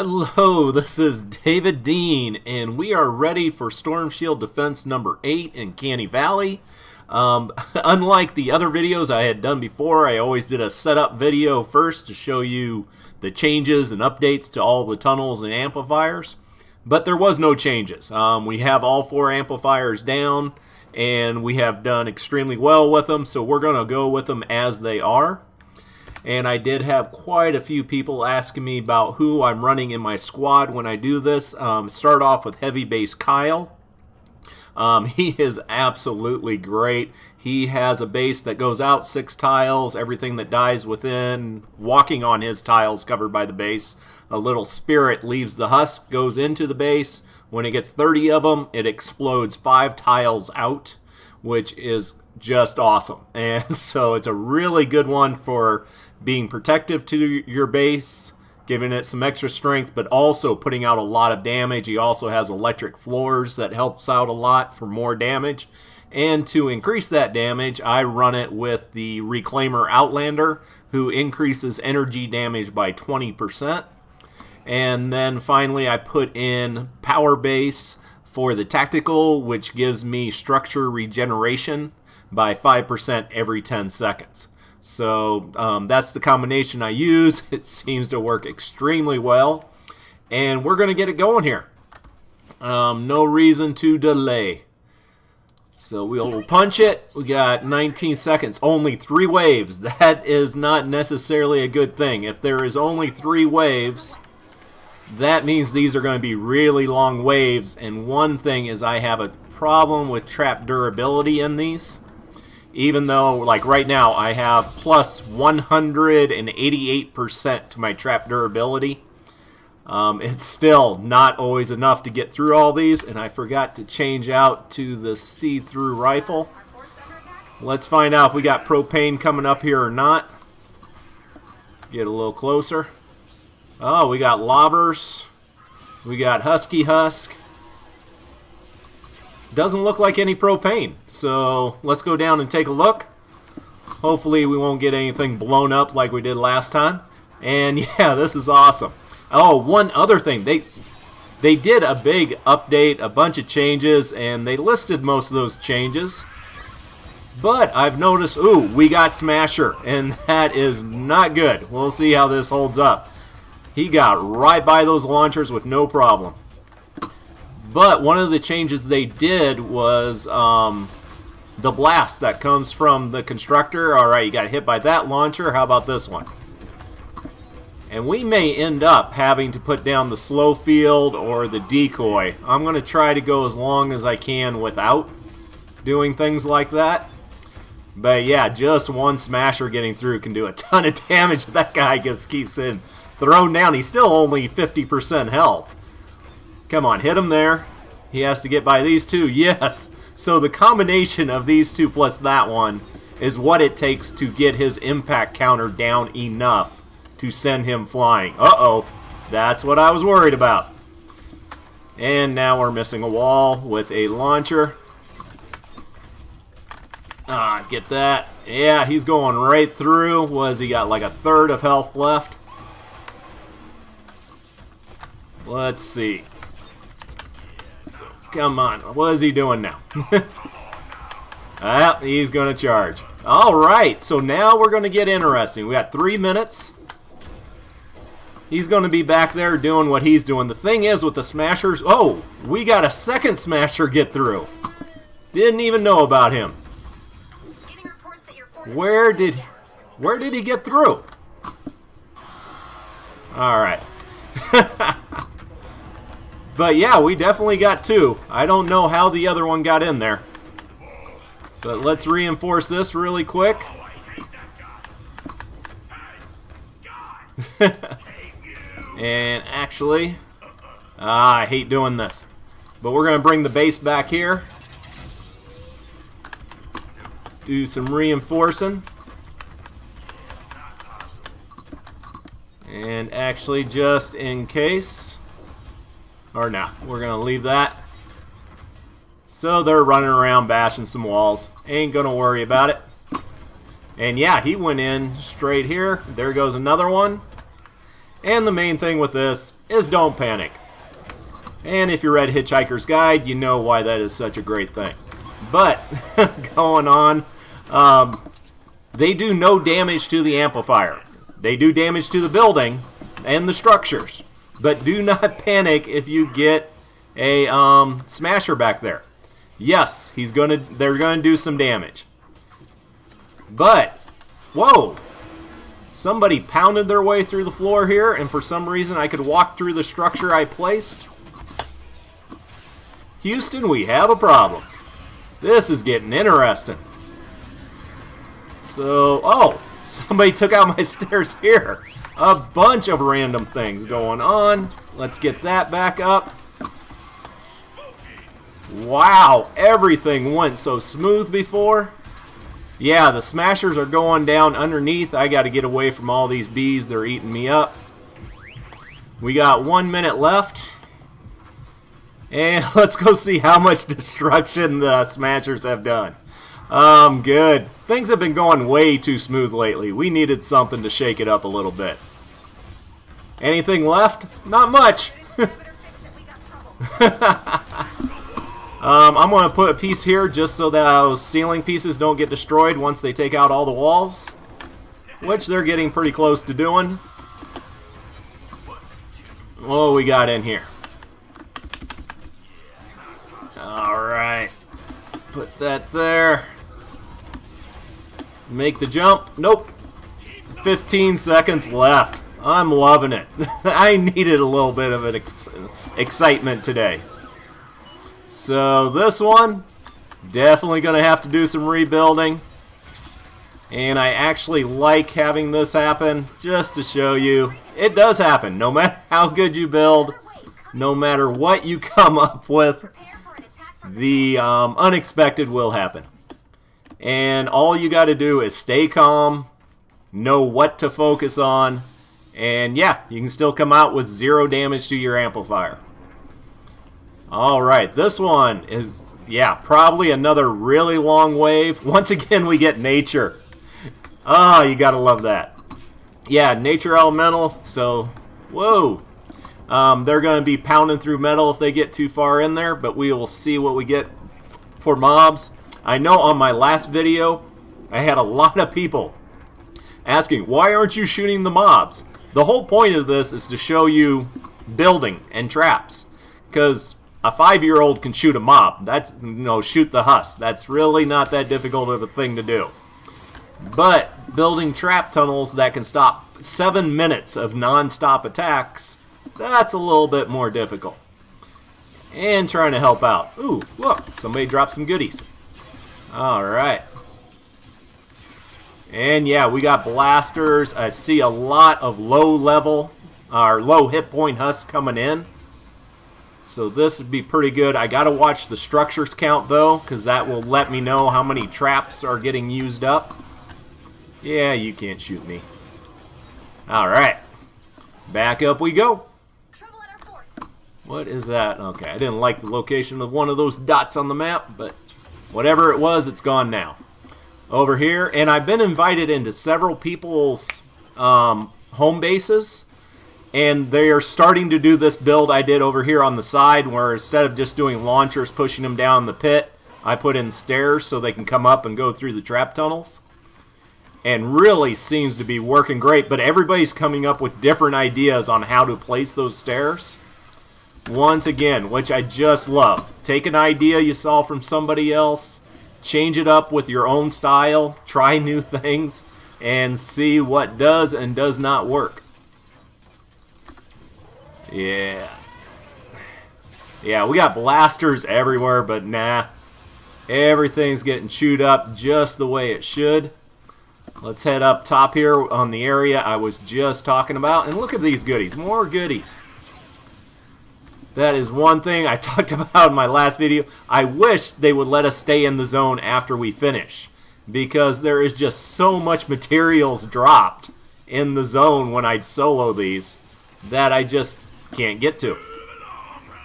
Hello, this is David Dean, and we are ready for Storm Shield Defense number 8 in Canny Valley. Unlike the other videos I had done before, I always did a setup video first to show you the changes and updates to all the tunnels and amplifiers. But there was no changes. We have all 4 amplifiers down, and we have done extremely well with them, so we're going to go with them as they are. And I did have quite a few people asking me about who I'm running in my squad when I do this. Start off with Heavy Base Kyle. He is absolutely great. He has a base that goes out 6 tiles, everything that dies within, walking on his tiles covered by the base. A little spirit leaves the husk, goes into the base. When it gets 30 of them, it explodes 5 tiles out, which is just awesome. And so it's a really good one for being protective to your base, giving it some extra strength, but also putting out a lot of damage. He also has electric floors that helps out a lot for more damage. And to increase that damage, I run it with the Reclaimer Outlander, who increases energy damage by 20%. And then finally I put in Power Base for the tactical, which gives me structure regeneration by 5% every 10 seconds. So that's the combination I use. It seems to work extremely well. And we're going to get it going here. No reason to delay. So we'll punch it. We got 19 seconds. Only 3 waves. That is not necessarily a good thing. If there is only 3 waves, that means these are going to be really long waves. And one thing is I have a problem with trap durability in these. Even though, like right now, I have plus 188% to my trap durability. It's still not always enough to get through all these, and I forgot to change out to the see-through rifle. Let's find out if we got propane coming up here or not. Get a little closer. Oh, we got lobbers. We got husky husk. Doesn't look like any propane, so let's go down and take a look. Hopefully we won't get anything blown up like we did last time. And yeah, this is awesome. Oh, one other thing, they did a big update, a bunch of changes, and they listed most of those changes. But I've noticed, ooh, we got Smasher, and that is not good. We'll see how this holds up. He got right by those launchers with no problem. But one of the changes they did was the blast that comes from the constructor. Alright, you got hit by that launcher. How about this one? And we may end up having to put down the slow field or the decoy. I'm going to try to go as long as I can without doing things like that. But yeah, just one smasher getting through can do a ton of damage if that guy just keeps in thrown down. He's still only 50% health. Come on, hit him there. He has to get by these 2. Yes. So the combination of these 2 plus that one is what it takes to get his impact counter down enough to send him flying. Uh-oh. That's what I was worried about. And now we're missing a wall with a launcher. Ah, get that. Yeah, he's going right through. Was he got like a third of health left? Let's see. Come on. What is he doing now? He's going to charge. Alright, so now we're going to get interesting. We got 3 minutes. He's going to be back there doing what he's doing. The thing is with the smashers... Oh, we got a second smasher get through. Didn't even know about him. Where did he get through? Alright. But yeah, we definitely got 2. I don't know how the other one got in there. But let's reinforce this really quick. And actually, I hate doing this. But we're going to bring the base back here. Do some reinforcing. And actually, just in case... Or no, we're going to leave that. So they're running around bashing some walls. Ain't going to worry about it. And yeah, he went in straight here. There goes another one. And the main thing with this is don't panic. And if you read Hitchhiker's Guide, you know why that is such a great thing. But, going on, they do no damage to the amplifier. They do damage to the building and the structures. But do not panic if you get a smasher back there. Yes, they're gonna do some damage. But, whoa! Somebody pounded their way through the floor here, and for some reason I could walk through the structure I placed. Houston, we have a problem. This is getting interesting. So, oh, somebody took out my stairs here. A bunch of random things going on. Let's get that back up. Wow, everything went so smooth before. Yeah, the smashers are going down underneath. I got to get away from all these bees. They're eating me up. We got 1 minute left. And let's go see how much destruction the smashers have done. Good. Things have been going way too smooth lately. We needed something to shake it up a little bit. Anything left? Not much. I'm going to put a piece here just so that those ceiling pieces don't get destroyed once they take out all the walls, which they're getting pretty close to doing. What we got in here? Alright. Put that there. Make the jump. Nope. 15 seconds left. I'm loving it. I needed a little bit of an excitement today. So this one, definitely going to have to do some rebuilding. And I actually like having this happen just to show you it does happen. No matter how good you build, no matter what you come up with, the unexpected will happen. And all you got to do is stay calm, know what to focus on, and yeah, you can still come out with 0 damage to your amplifier. Alright, this one is, yeah, probably another really long wave. Once again, we get nature. Oh, you gotta love that. Yeah, nature elemental, so, whoa. They're going to be pounding through metal if they get too far in there, but we will see what we get for mobs. I know on my last video, I had a lot of people asking, why aren't you shooting the mobs? The whole point of this is to show you building and traps, because a 5-year-old can shoot a mob. That's, shoot the husk. That's really not that difficult of a thing to do. But building trap tunnels that can stop 7 minutes of non-stop attacks, that's a little bit more difficult. And trying to help out. Ooh, look, somebody dropped some goodies. Alright. And yeah, we got blasters. I see a lot of low hit point husks coming in. So this would be pretty good. I gotta watch the structures count though, because that will let me know how many traps are getting used up. Yeah, you can't shoot me. Alright. Back up we go. What is that? Okay, I didn't like the location of one of those dots on the map, but whatever it was, it's gone now. Over here, and I've been invited into several people's home bases, and they're starting to do this build I did over here on the side, where instead of just doing launchers pushing them down the pit, I put in stairs so they can come up and go through the trap tunnels. And really seems to be working great, but everybody's coming up with different ideas on how to place those stairs. Once again, which I just love. Take an idea you saw from somebody else, change it up with your own style, try new things, and see what does and does not work. Yeah. Yeah, we got blasters everywhere, but nah. Everything's getting chewed up just the way it should. Let's head up top here on the area I was just talking about. And look at these goodies. More goodies. That is one thing I talked about in my last video. I wish they would let us stay in the zone after we finish, because there is just so much materials dropped in the zone when I solo these that I just can't get to.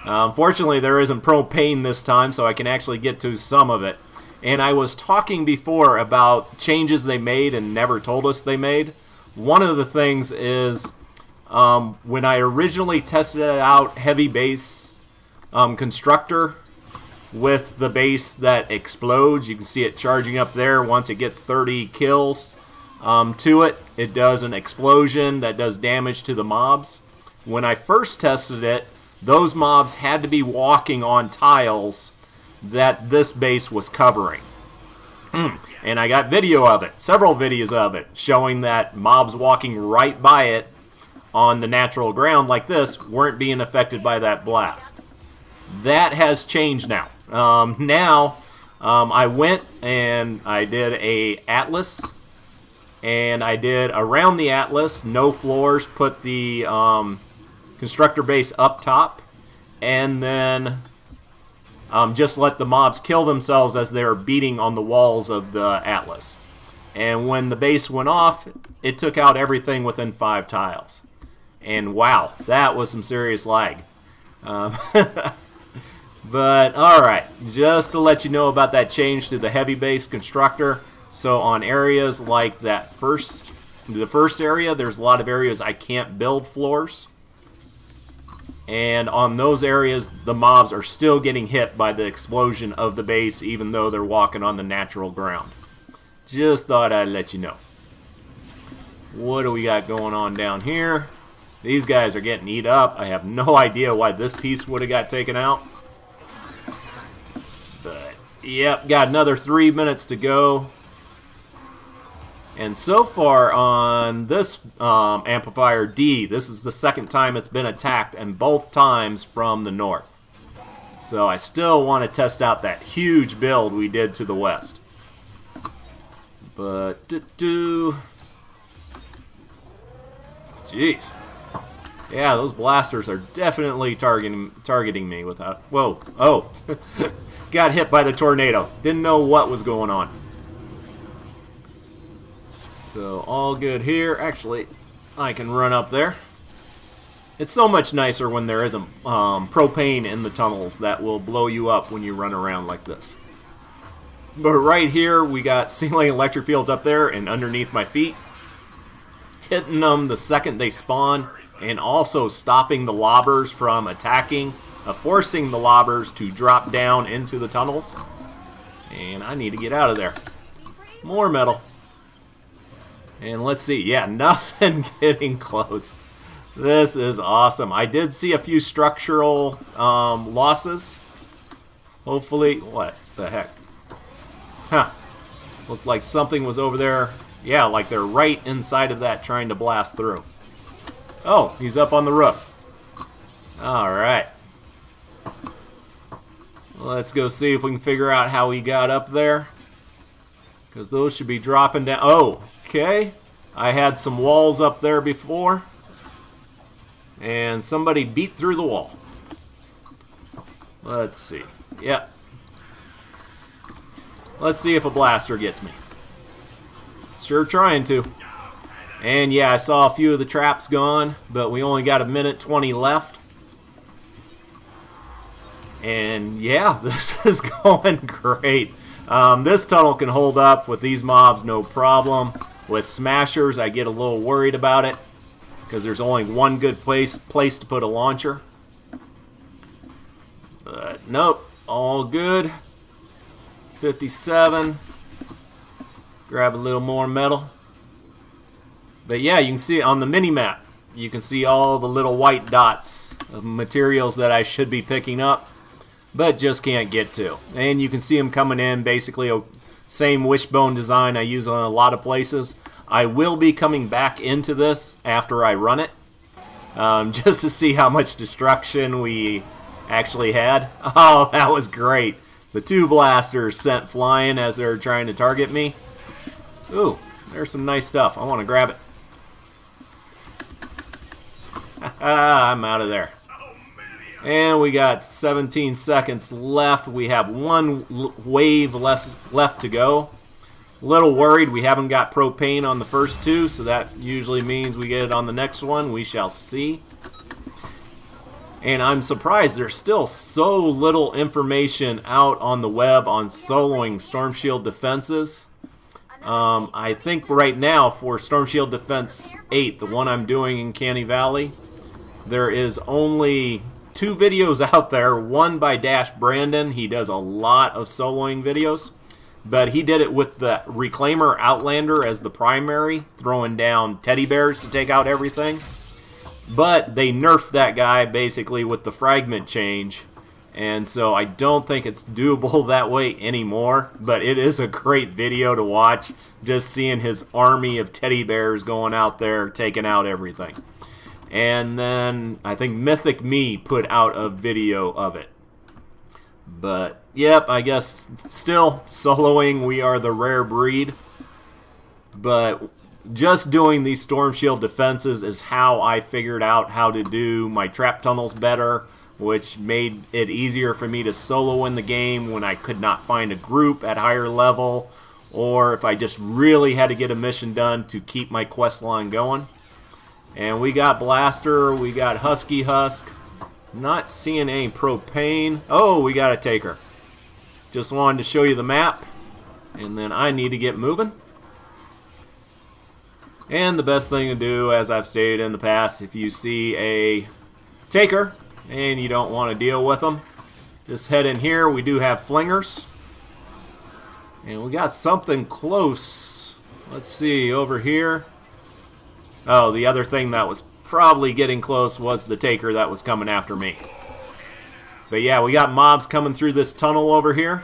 Unfortunately, there isn't propane this time, so I can actually get to some of it. And I was talking before about changes they made and never told us they made. One of the things is When I originally tested it out, heavy base constructor with the base that explodes, you can see it charging up there. Once it gets 30 kills to it, it does an explosion that does damage to the mobs. When I first tested it, those mobs had to be walking on tiles that this base was covering. And I got video of it, several videos of it, showing that mobs walking right by it on the natural ground like this weren't being affected by that blast. That has changed now. I went and I did a atlas, and I did around the atlas, no floors, put the constructor base up top, and then just let the mobs kill themselves as they were beating on the walls of the atlas. And when the base went off, it took out everything within 5 tiles. And wow, that was some serious lag. But alright, just to let you know about that change to the heavy base constructor. So on areas like the first area, there's a lot of areas I can't build floors. And on those areas, the mobs are still getting hit by the explosion of the base, even though they're walking on the natural ground. Just thought I'd let you know. What do we got going on down here? These guys are getting eat up. I have no idea why this piece would have got taken out. But, yep, got another 3 minutes to go. And so far on this amplifier D, this is the second time it's been attacked, and both times from the north. So I still want to test out that huge build we did to the west. But, jeez. Yeah, those blasters are definitely targeting me without... Whoa. Oh. Got hit by the tornado. Didn't know what was going on. So, all good here. Actually, I can run up there. It's so much nicer when there isn't propane in the tunnels that will blow you up when you run around like this. But right here, we got ceiling electric fields up there and underneath my feet. Hitting them the second they spawn, and also stopping the lobbers from attacking, forcing the lobbers to drop down into the tunnels. And I need to get out of there. More metal. And let's see, yeah, nothing getting close. This is awesome. I did see a few structural losses. Hopefully, what the heck? Huh. Looked like something was over there. Yeah, like they're right inside of that trying to blast through. Oh, he's up on the roof. Alright. Let's go see if we can figure out how he got up there. Because those should be dropping down. Oh, okay. I had some walls up there before. And somebody beat through the wall. Let's see. Yep. Let's see if a blaster gets me. Sure trying to. And yeah, I saw a few of the traps gone, but we only got 1:20 left. And yeah, this is going great. This tunnel can hold up with these mobs, no problem. With smashers, I get a little worried about it because there's only one good place to put a launcher. But nope, all good. 57. Grab a little more metal. But yeah, you can see on the mini-map, you can see all the little white dots of materials that I should be picking up, but just can't get to. And you can see them coming in, basically a same wishbone design I use on a lot of places. I will be coming back into this after I run it, just to see how much destruction we actually had. Oh, that was great. The 2 blasters sent flying as they're trying to target me. Ooh, there's some nice stuff. I want to grab it. I'm out of there. And we got 17 seconds left. We have 1 wave left to go. A little worried we haven't got propane on the first 2, so that usually means we get it on the next one. We shall see. And I'm surprised there's still so little information out on the web on soloing Storm Shield defenses. I think right now for Storm Shield Defense 8, the one I'm doing in Canny Valley, there is only 2 videos out there. One by Dash Brandon. He does a lot of soloing videos, but he did it with the Reclaimer Outlander as the primary, throwing down teddy bears to take out everything. But they nerfed that guy basically with the fragment change, and so I don't think it's doable that way anymore. But it is a great video to watch, just seeing his army of teddy bears going out there taking out everything. And then I think Mythic Me put out a video of it. But yep, I guess still soloing, we are the rare breed. But just doing these Storm Shield defenses is how I figured out how to do my trap tunnels better, which made it easier for me to solo in the game when I could not find a group at higher level, or if I just really had to get a mission done to keep my quest line going. And we got Blaster, we got Husky Husk. Not seeing any propane. Oh, we got a Taker. Just wanted to show you the map, and then I need to get moving. And the best thing to do, as I've stated in the past, if you see a Taker and you don't want to deal with them, just head in here. We do have flingers. And we got something close. Let's see, over here. Oh, the other thing that was probably getting close was the Taker that was coming after me. But yeah, we got mobs coming through this tunnel over here.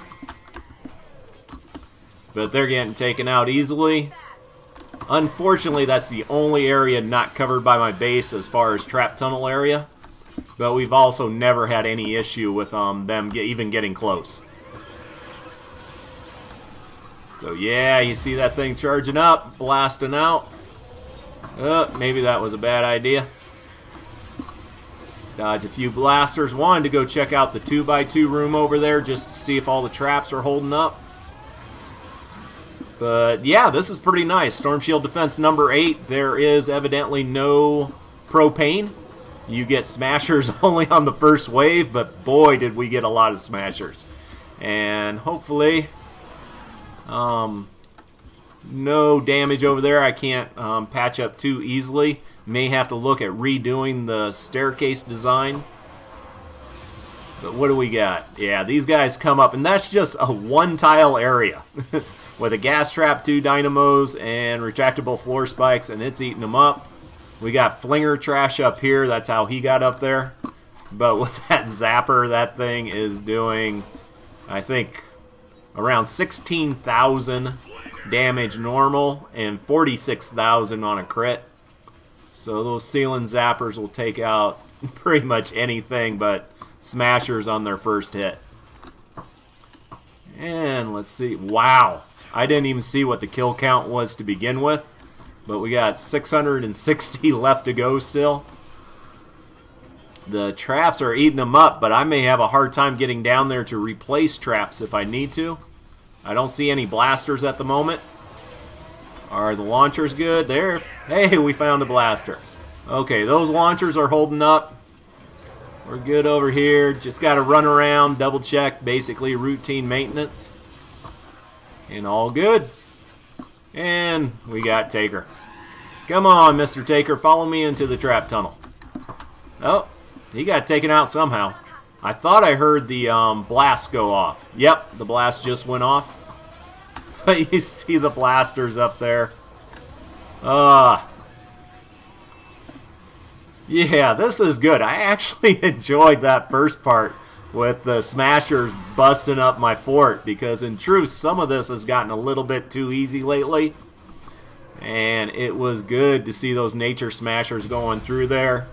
But they're getting taken out easily. Unfortunately, that's the only area not covered by my base as far as trap tunnel area. But we've also never had any issue with them even getting close. So yeah, you see that thing charging up, blasting out. Maybe that was a bad idea. Dodge a few blasters. Wanted to go check out the 2x2 room over there just to see if all the traps are holding up. But yeah, this is pretty nice. Storm Shield Defense number 8. There is evidently no propane. You get smashers only on the first wave, but boy did we get a lot of smashers. And hopefully no damage over there. I can't patch up too easily. May have to look at redoing the staircase design. But what do we got? Yeah, these guys come up, and that's just a one-tile area with a gas trap, 2 dynamos, and retractable floor spikes, and it's eating them up. We got Flinger Trash up here. That's how he got up there. But with that zapper, that thing is doing, I think, around 16,000 damage normal and 46,000 on a crit. So those ceiling zappers will take out pretty much anything but smashers on their first hit. And let's see. Wow. I didn't even see what the kill count was to begin with. But we got 660 left to go still. The traps are eating them up, but I may have a hard time getting down there to replace traps if I need to. I don't see any blasters at the moment. Are the launchers good? There. Hey, we found a blaster. Okay, those launchers are holding up. We're good over here. Just got to run around, double check, basically routine maintenance. And all good. And we got Taker. Come on, Mr. Taker, follow me into the trap tunnel. Oh, he got taken out somehow. I thought I heard the blast go off. Yep, the blast just went off. But you see the blasters up there. Yeah, this is good. I actually enjoyed that first part with the smashers busting up my fort, because in truth, some of this has gotten a little bit too easy lately. And it was good to see those nature smashers going through there.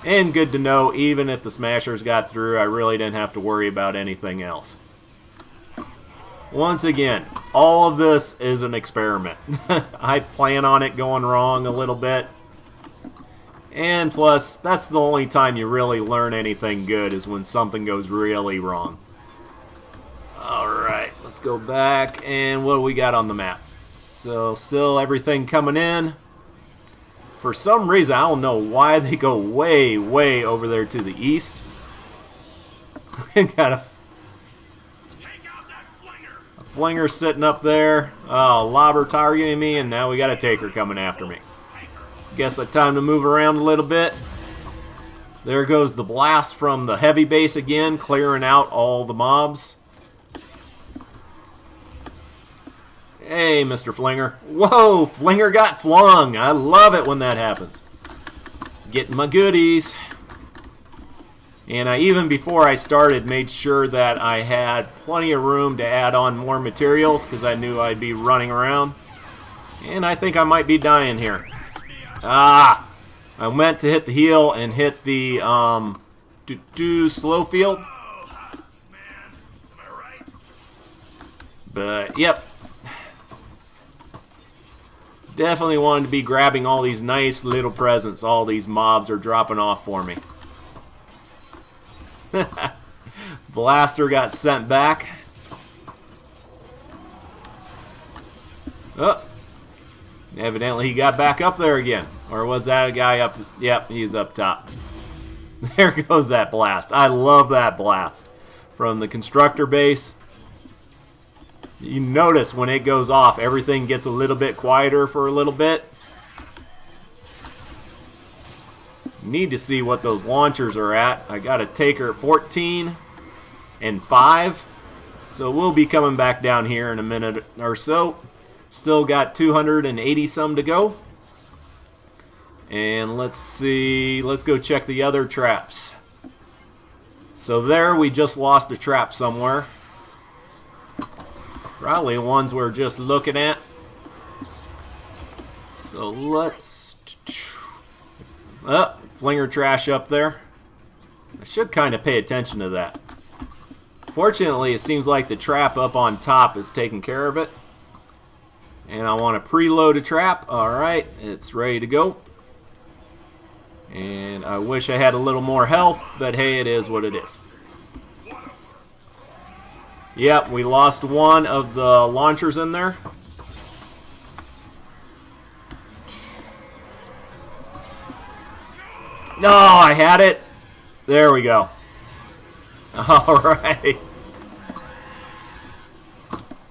And good to know, even if the smashers got through, I really didn't have to worry about anything else. Once again, all of this is an experiment. I plan on it going wrong a little bit. And plus, that's the only time you really learn anything good, is when something goes really wrong. Alright, let's go back. And what do we got on the map? So, still everything coming in. For some reason, I don't know why they go way, way over there to the east. Got a Flinger sitting up there. Oh, lobber targeting me, and now we got a taker coming after me. Guess it's time to move around a little bit. There goes the blast from the heavy base again, clearing out all the mobs. Hey, Mr. Flinger. Whoa, Flinger got flung. I love it when that happens. Getting my goodies. And I, even before I started, made sure that I had plenty of room to add on more materials because I knew I'd be running around. And I think I might be dying here. Ah! I meant to hit the heal and hit the slow field. But, yep. Definitely wanted to be grabbing all these nice little presents all these mobs are dropping off for me. Blaster got sent back. Oh. Evidently he got back up there again. Or was that a guy up? Yep, he's up top. There goes that blast. I love that blast. From the constructor base. You notice when it goes off, everything gets a little bit quieter for a little bit. Need to see what those launchers are at. I got a taker at 14 and 5. So we'll be coming back down here in a minute or so. Still got 280 some to go. And let's see. Let's go check the other traps. So there we just lost a trap somewhere. Probably ones we're just looking at. So let's... Flinger trash up there. I should kind of pay attention to that. Fortunately, it seems like the trap up on top is taking care of it. And I want to preload a trap. Alright, it's ready to go. And I wish I had a little more health, but hey, it is what it is. Yep, we lost one of the launchers in there. No, I had it. There we go. Alright.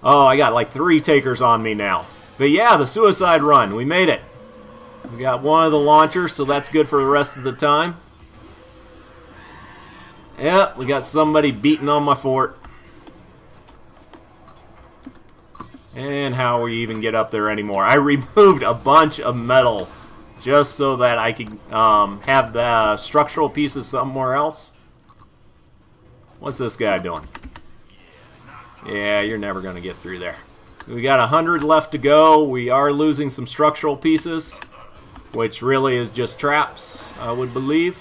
Oh, I got like 3 takers on me now. But yeah, the suicide run. We made it. We got one of the launchers, so that's good for the rest of the time. Yep, we got somebody beating on my fort. And how we even get up there anymore. I removed a bunch of metal just so that I could have the structural pieces somewhere else. What's this guy doing? Yeah, you're never going to get through there. We got 100 left to go. We are losing some structural pieces, which really is just traps, I would believe.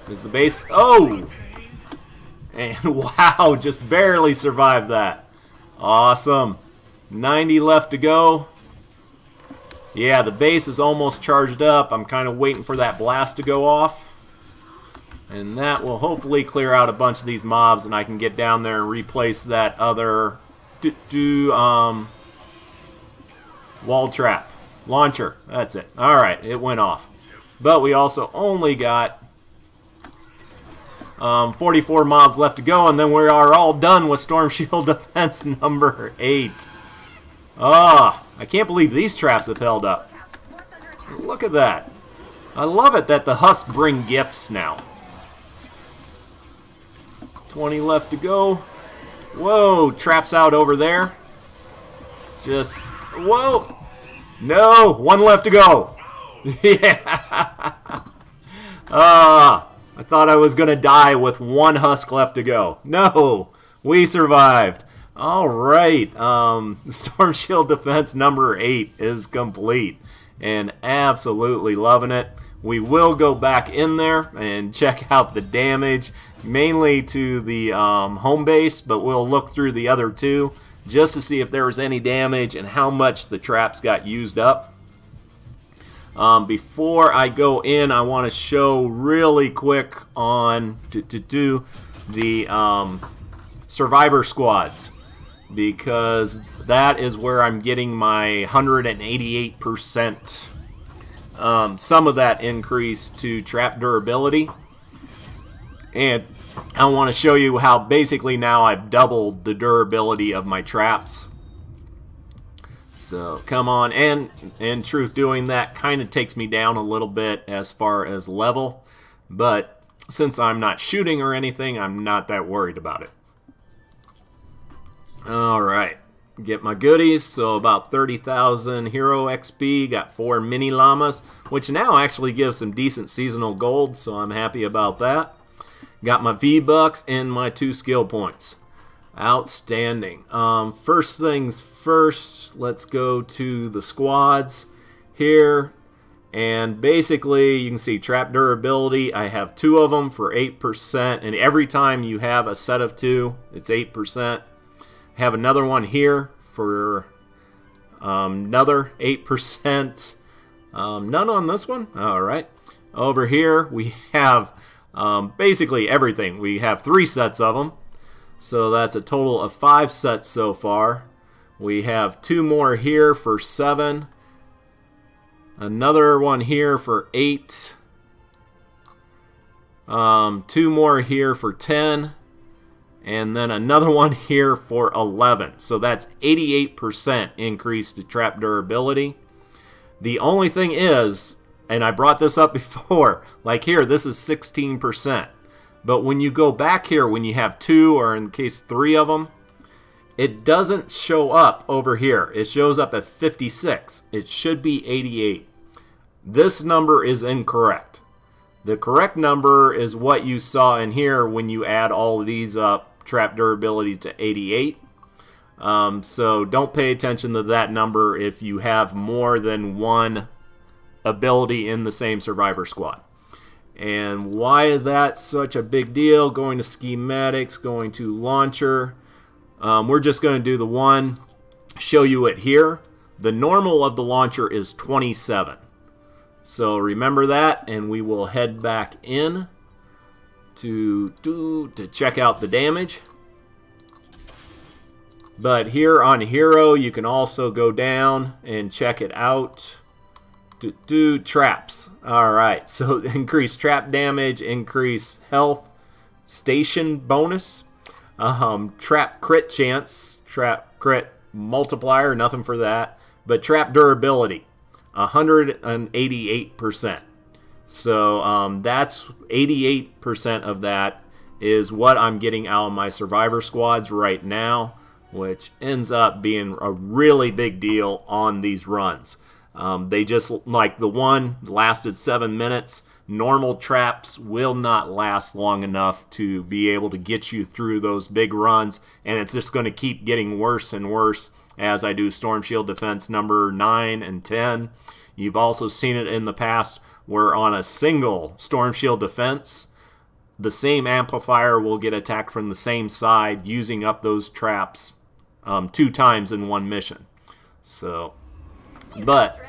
Is the base... Oh! And wow, just barely survived that. Awesome. 90 left to go. Yeah, the base is almost charged up. I'm kind of waiting for that blast to go off. And that will hopefully clear out a bunch of these mobs, and I can get down there and replace that other wall trap. Launcher. That's it. Alright, it went off. But we also only got 44 mobs left to go, and then we are all done with Storm Shield Defense number 8. Ah, I can't believe these traps have held up. Look at that. I love it that the husks bring gifts now. 20 left to go. Whoa, traps out over there. Just, whoa. No, 1 left to go. Yeah. I thought I was going to die with 1 husk left to go. No, we survived. All right, Storm Shield Defense number 8 is complete. And absolutely loving it. We will go back in there and check out the damage, mainly to the home base, but we'll look through the other 2 just to see if there was any damage and how much the traps got used up. Before I go in, I want to show really quick on the survivor squads, because that is where I'm getting my 188%. Some of that increase to trap durability. And I want to show you how basically now I've doubled the durability of my traps. So come on, and in truth, doing that kind of takes me down a little bit as far as level, but since I'm not shooting or anything, I'm not that worried about it. Alright, get my goodies. So about 30,000 hero XP, got 4 mini llamas, which now actually gives some decent seasonal gold, so I'm happy about that. Got my V-Bucks and my 2 skill points. Outstanding. First things first, let's go to the squads here. And basically, you can see trap durability. I have 2 of them for 8%. And every time you have a set of 2, it's 8%. I have another one here for another 8%. None on this one? Alright. Over here, we have basically everything. We have 3 sets of them. So that's a total of 5 sets so far. We have 2 more here for 7. Another one here for 8. 2 more here for 10. And then another one here for 11. So that's 88% increase to trap durability. The only thing is, and I brought this up before, like here, this is 16%. But when you go back here, when you have 2 or in case 3 of them, it doesn't show up over here. It shows up at 56. It should be 88. This number is incorrect. The correct number is what you saw in here when you add all of these up, trap durability to 88. So don't pay attention to that number if you have more than 1 ability in the same survivor squad. And why is that such a big deal? Going to schematics, going to launcher. We're just going to do the one, show you it here. The normal of the launcher is 27. So remember that, and we will head back in to check out the damage. But here on hero, you can also go down and check it out. Do traps. Alright, so increase trap damage, increase health, station bonus, trap crit chance, trap crit multiplier, nothing for that, but trap durability, 188%. So that's 88% of that is what I'm getting out of my survivor squads right now, which ends up being a really big deal on these runs. They just, like the one lasted 7 minutes. Normal traps will not last long enough to be able to get you through those big runs, and it's just going to keep getting worse and worse as I do Storm Shield Defense number 9 and 10. You've also seen it in the past where on a single Storm Shield Defense, the same amplifier will get attacked from the same side, using up those traps 2 times in one mission. So, but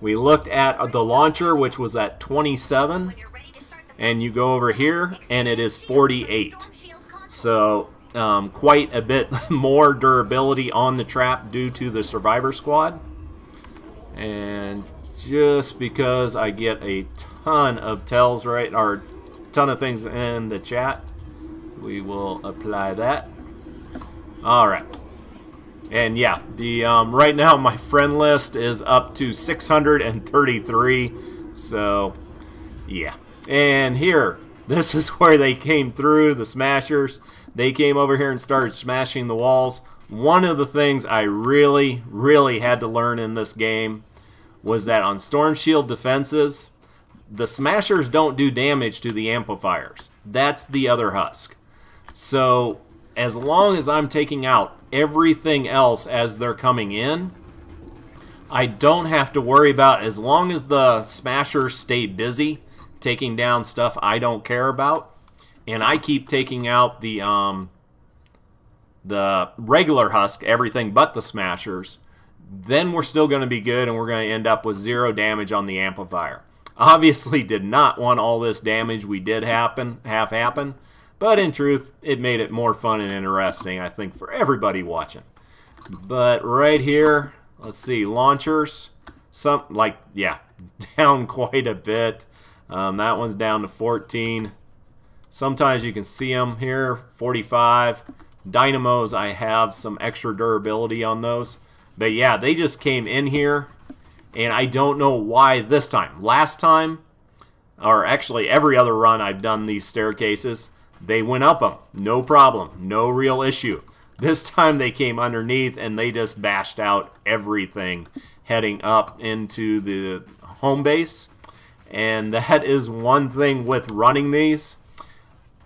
we looked at the launcher, which was at 27, and you go over here, and it is 48. So, quite a bit more durability on the trap due to the survivor squad. And just because I get a ton of tells or ton of things in the chat, we will apply that. All right. And yeah, the right now my friend list is up to 633. So yeah. And here, this is where they came through, the smashers. They came over here and started smashing the walls. One of the things I really had to learn in this game was that on Storm Shield defenses, the smashers don't do damage to the amplifiers. That's the other husk. So as long as I'm taking out everything else as they're coming in, I don't have to worry about, as long as the smashers stay busy taking down stuff I don't care about, and I keep taking out the regular husk, everything but the smashers, then we're still going to be good, and we're going to end up with 0 damage on the amplifier. Obviously did not want all this damage we did have happen, but in truth, it made it more fun and interesting, I think, for everybody watching. But right here, let's see, launchers, down quite a bit. That one's down to 14. Sometimes you can see them here, 45. Dynamos, I have some extra durability on those. But yeah, they just came in here, and I don't know why this time. Last time, or actually every other run I've done these staircases, they went up them. No problem. No real issue. This time they came underneath, and they just bashed out everything heading up into the home base. And that is one thing with running these.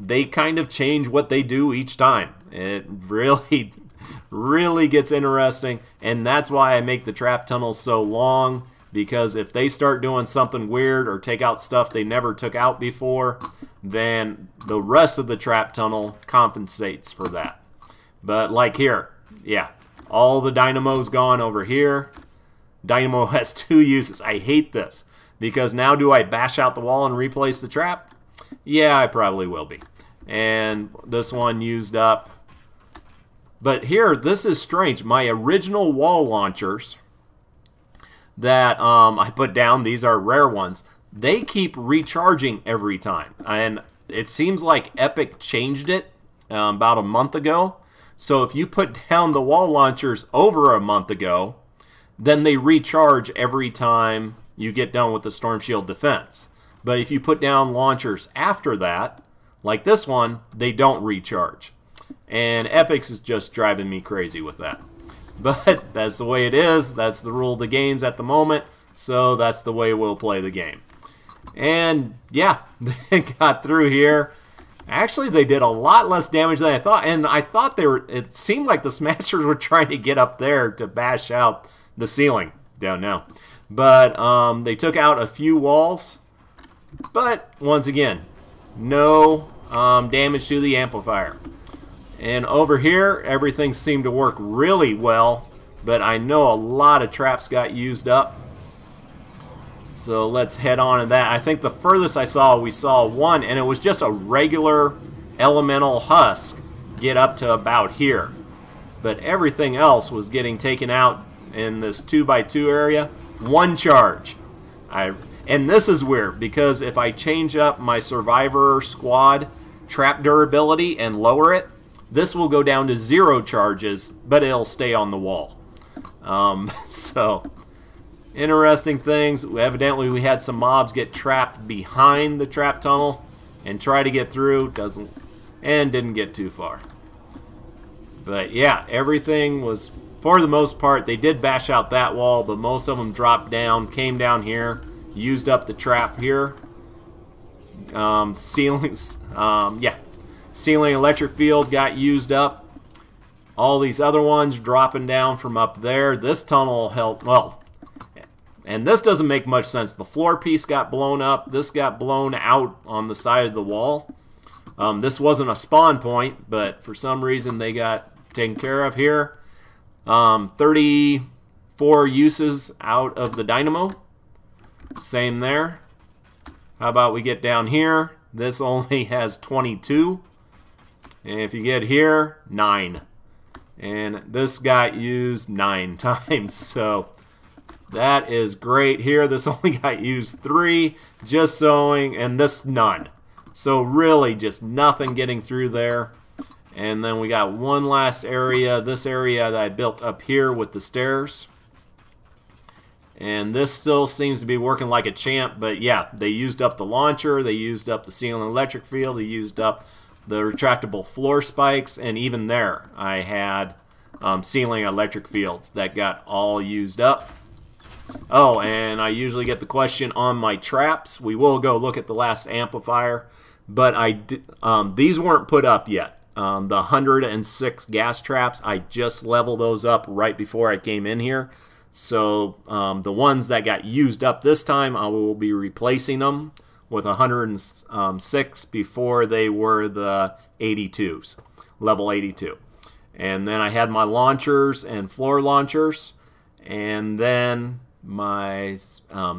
They kind of change what they do each time. It really, really gets interesting. And that's why I make the trap tunnels so long. Because if they start doing something weird or take out stuff they never took out before, then the rest of the trap tunnel compensates for that. But like here, yeah, all the dynamos gone over here. Dynamo has 2 uses. I hate this. Because now do I bash out the wall and replace the trap? Yeah, I probably will be. And this one used up. But here, this is strange. My original wall launchers that I put down, these are rare ones, they keep recharging every time. And it seems like Epic changed it about a month ago. So if you put down the wall launchers over a month ago, then they recharge every time you get done with the Storm Shield defense. But if you put down launchers after that, like this one, they don't recharge. And Epic's is just driving me crazy with that. But that's the way it is. That's the rule of the games at the moment. So that's the way we'll play the game. And yeah, they got through here. Actually, they did a lot less damage than I thought. And I thought they were, it seemed like the Smashers were trying to get up there to bash out the ceiling. Don't know. But they took out a few walls. But once again, no damage to the amplifier. And over here, everything seemed to work really well. But I know a lot of traps got used up. So let's head on to that. I think the furthest I saw, we saw one, and it was just a regular elemental husk get up to about here. But everything else was getting taken out in this 2x2 area. One charge. And this is weird, because if I change up my Survivor Squad trap durability and lower it, this will go down to 0 charges, but it'll stay on the wall. So, interesting things. Evidently, we had some mobs get trapped behind the trap tunnel and try to get through. Didn't get too far. But yeah, everything was, for the most part, they did bash out that wall, but most of them dropped down, came down here, used up the trap here. Ceiling electric field got used up. All these other ones dropping down from up there. This tunnel held, well, and this doesn't make much sense. The floor piece got blown up. This got blown out on the side of the wall. This wasn't a spawn point, but for some reason they got taken care of here. 34 uses out of the dynamo. Same there. How about we get down here? This only has 22. And if you get here, 9. And this got used 9 times. So that is great here. This only got used 3. Just sewing. And this none. So really just nothing getting through there. And then we got one last area. This area that I built up here with the stairs. And this still seems to be working like a champ. But yeah, they used up the launcher. They used up the ceiling electric field. They used up the retractable floor spikes, and even there I had ceiling electric fields that got all used up. Oh, and I usually get the question on my traps. We will go look at the last amplifier, but these weren't put up yet. The 106 gas traps, I just leveled those up right before I came in here. So the ones that got used up this time, I will be replacing them with 106 before they were the 82s, level 82. And then I had my launchers and floor launchers, and then my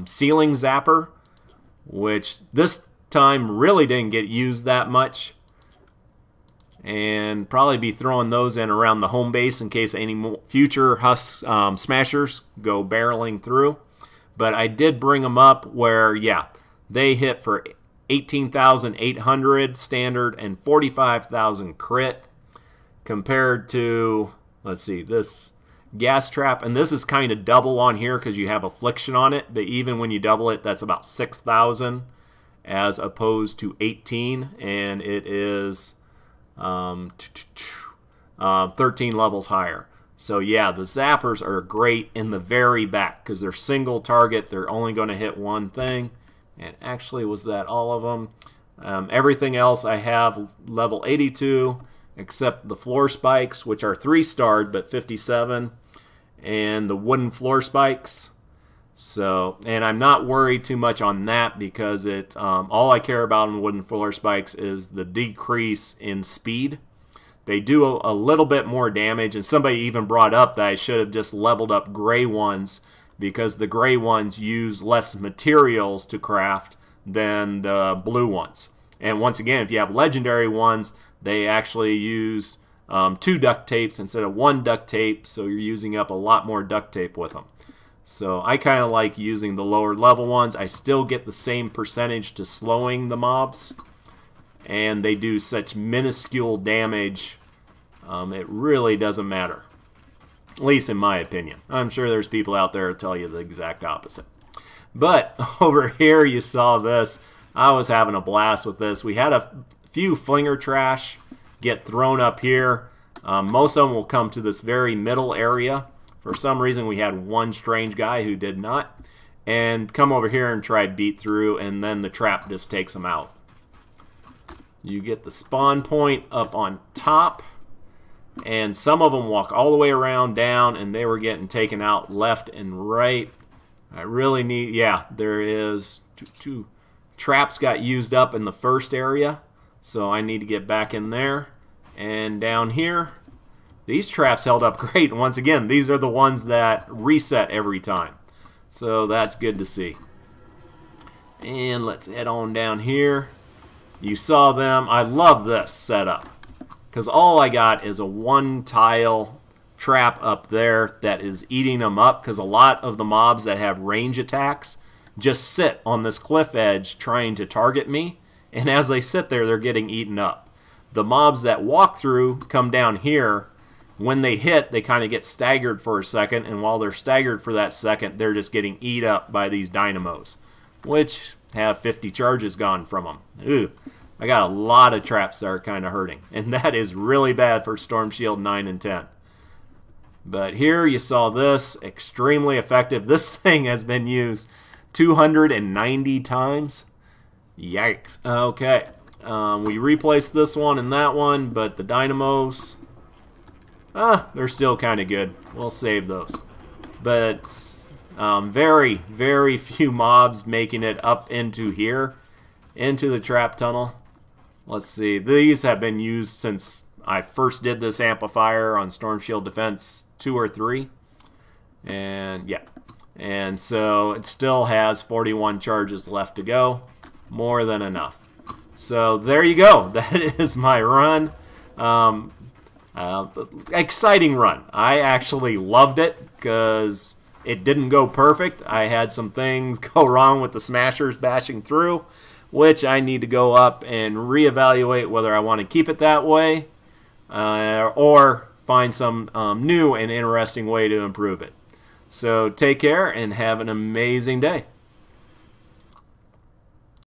ceiling zapper, which this time really didn't get used that much, and probably be throwing those in around the home base in case any future husk smashers go barreling through. But I did bring them up where, yeah, they hit for 18,800 standard and 45,000 crit, compared to, let's see, this gas trap, and this is kind of double on here because you have affliction on it, but even when you double it, that's about 6,000 as opposed to 18, and it is 13 levels higher. So yeah, the zappers are great in the very back because they're single target. They're only going to hit one thing. And actually, was that all of them? Everything else I have level 82, except the floor spikes, which are 3-starred but 57, and the wooden floor spikes. So, and I'm not worried too much on that because it all I care about in wooden floor spikes is the decrease in speed. They do a little bit more damage, and somebody even brought up that I should have just leveled up gray ones because the gray ones use less materials to craft than the blue ones. And once again, if you have legendary ones, they actually use 2 duct tapes instead of 1 duct tape, so you're using up a lot more duct tape with them. So I kind of like using the lower level ones. I still get the same percentage to slowing the mobs, and they do such minuscule damage, it really doesn't matter. At least in my opinion. I'm sure there's people out there who tell you the exact opposite. But over here you saw this. I was having a blast with this. We had a few flinger trash get thrown up here. Most of them will come to this very middle area. For some reason we had one strange guy who did not. And come over here and try beat through, and then the trap just takes them out. You get the spawn point up on top. And some of them walk all the way around down, and they were getting taken out left and right. I really need, yeah, there is two traps got used up in the first area, so I need to get back in there. And down here, these traps held up great. And once again, these are the ones that reset every time, so that's good to see. And let's head on down here. You saw them. I love this setup because all I got is a 1-tile trap up there that is eating them up, because a lot of the mobs that have range attacks just sit on this cliff edge trying to target me, and as they sit there, they're getting eaten up. The mobs that walk through come down here. When they hit, they kind of get staggered for a second, and while they're staggered for that second, they're just getting eat up by these dynamos, which have 50 charges gone from them. Ooh. I got a lot of traps that are kind of hurting, and that is really bad for Storm Shield 9 and 10. But here you saw this, extremely effective. This thing has been used 290 times. Yikes. Okay, we replaced this one and that one, but the dynamos, they're still kind of good. We'll save those. But very, very few mobs making it up into here, into the trap tunnel. Let's see, these have been used since I first did this amplifier on Storm Shield Defense 2 or 3. And yeah, and so it still has 41 charges left to go. More than enough. So there you go. That is my run. Exciting run. I actually loved it because it didn't go perfect. I had some things go wrong with the smashers bashing through, which I need to go up and reevaluate whether I want to keep it that way or find some new and interesting way to improve it. So take care and have an amazing day.